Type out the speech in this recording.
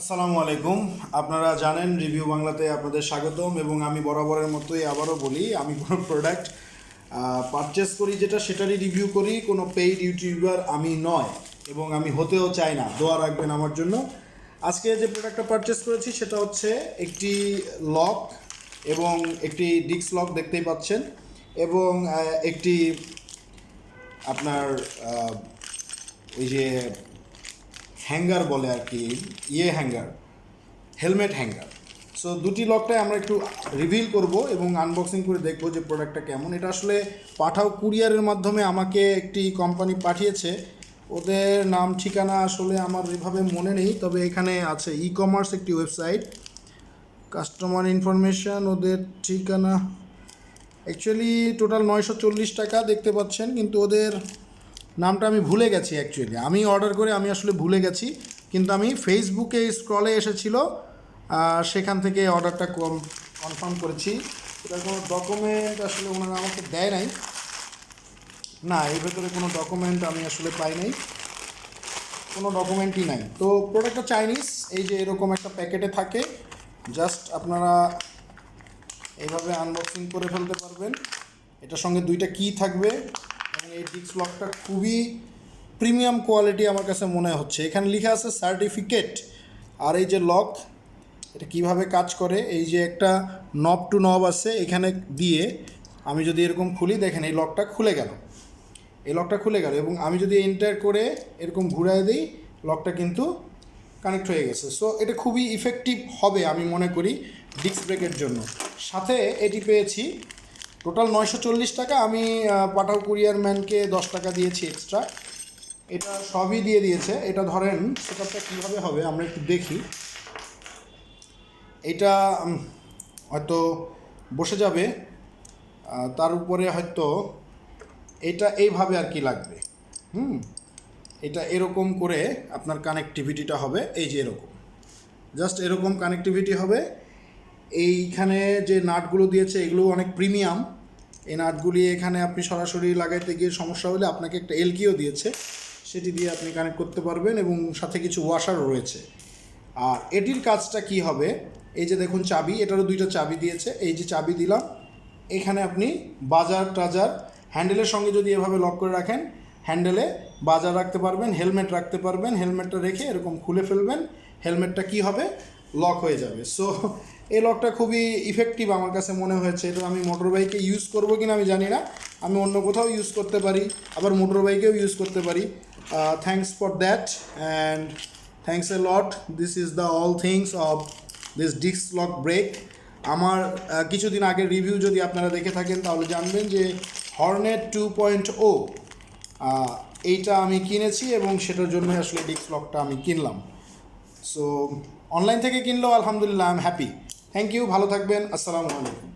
আসসালামু আলাইকুম। আপনারা জানেন রিভিউ বাংলাতে আপনাদের স্বাগতম এবং আমি বরাবরের মতোই আবারও বলি, আমি কোনো প্রোডাক্ট পারচেস করি যেটা সেটারই রিভিউ করি, কোনো পেইড ইউটিউবার আমি নয় এবং আমি হতেও চাই না। দোয়া রাখবেন আমার জন্য। আজকে যে প্রোডাক্টটা পারচেস করেছি সেটা হচ্ছে একটি লক এবং একটি ডিস্ক লক দেখতেই পাচ্ছেন এবং একটি আপনার ওই যে হ্যাঙ্গার বলে আর কি, হ্যাঙ্গার, হেলমেট হ্যাঙ্গার। সো দুটি লকটাই আমরা একটু রিভিল করব এবং আনবক্সিং করে দেখব যে প্রোডাক্টটা কেমন। এটা আসলে পাঠাও কুরিয়ারের মাধ্যমে আমাকে একটি কোম্পানি পাঠিয়েছে, ওদের নাম ঠিকানা আসলে আমার এভাবে মনে নেই, তবে এখানে আছে ই কমার্স একটি ওয়েবসাইট, কাস্টমার ইনফরমেশান, ওদের ঠিকানা অ্যাকচুয়ালি টোটাল 940 টাকা দেখতে পাচ্ছেন, কিন্তু ওদের নামটা আমি ভুলে গেছি। অ্যাকচুয়ালি আমি অর্ডার করে আমি আসলে ভুলে গেছি, কিন্তু আমি ফেসবুকে স্ক্রলে এসেছিল, সেখান থেকে অর্ডারটা কনফার্ম করেছি। এটার কোনো ডকুমেন্ট আসলে ওনারা আমাকে দেয় নাই, না এর ভেতরে কোনো ডকুমেন্ট আমি আসলে পাই নাই, কোনো ডকুমেন্টই নাই। তো প্রোডাক্টটা চাইনিজ, এই যে এরকম একটা প্যাকেটে থাকে, জাস্ট আপনারা এইভাবে আনবক্সিং করে ফেলতে পারবেন। এটার সঙ্গে দুইটা কি থাকবে এবং এই ডিস্ক লকটা খুবই প্রিমিয়াম কোয়ালিটি আমার কাছে মনে হচ্ছে। এখানে লেখা আছে সার্টিফিকেট। আর এই যে লক, এটা কিভাবে কাজ করে, এই যে একটা নব টু নব আছে এখানে দিয়ে আমি যদি এরকম খুলি, দেখেন এই লকটা খুলে গেল, এই লকটা খুলে গেল এবং আমি যদি এন্টার করে এরকম ঘুরাই দিই, লকটা কিন্তু কানেক্ট হয়ে গেছে। সো এটা খুবই ইফেক্টিভ হবে আমি মনে করি ডিস্ক ব্রেকের জন্য। সাথে এটি পেয়েছি টোটাল 940 টাকা। আমি পাঠাও কুরিয়ার ম্যানকে 10 টাকা দিয়েছি এক্সট্রা, এটা সবই দিয়ে দিয়েছে। এটা ধরেন সেটআপটা কীভাবে হবে আমরা একটু দেখি। এটা হয়তো বসে যাবে, তার উপরে হয়তো এটা এইভাবে আর কি লাগবে, এটা এরকম করে আপনার কানেক্টিভিটিটা হবে, এই যে এরকম, জাস্ট এরকম কানেক্টিভিটি হবে। এইখানে যে নাটগুলো দিয়েছে এগুলো অনেক প্রিমিয়াম, এই নাটগুলি এখানে আপনি সরাসরি লাগাইতে গিয়ে সমস্যা হলে আপনাকে একটা এলকিও দিয়েছে, সেটি দিয়ে আপনি কানেক্ট করতে পারবেন এবং সাথে কিছু ওয়াশারও রয়েছে। আর এটির কাজটা কি হবে, এই যে দেখুন চাবি, এটারও দুইটা চাবি দিয়েছে, এই যে চাবি দিলাম, এখানে আপনি বাজার টাজার হ্যান্ডেলের সঙ্গে যদি এভাবে লক করে রাখেন, হ্যান্ডেলে বাজার রাখতে পারবেন, হেলমেট রাখতে পারবেন, হেলমেটটা রেখে এরকম খুলে ফেলবেন, হেলমেটটা কি হবে, লক হয়ে যাবে। সো এই লকটা খুবই ইফেক্টিভ আমার কাছে মনে হয়েছে। এটা আমি মোটর বাইকে ইউজ করবো কিনা আমি জানি না, আমি অন্য কোথাও ইউজ করতে পারি, আবার মোটর বাইকেও ইউজ করতে পারি। Thanks for that and thanks a lot. This is the all things of this disc lock brake. আমার কিছুদিন আগের রিভিউ যদি আপনারা দেখে থাকেন তাহলে জানবেন যে হর্নেট 2.0 এইটা আমি কিনেছি এবং সেটার জন্য আসলে ডিস্ক লকটা আমি কিনলাম। সো অনলাইন থেকে কিনলেও আলহামদুলিল্লাহ I am happy. Thank you, ভালো থাকবেন, আসসালামু আলাইকুম।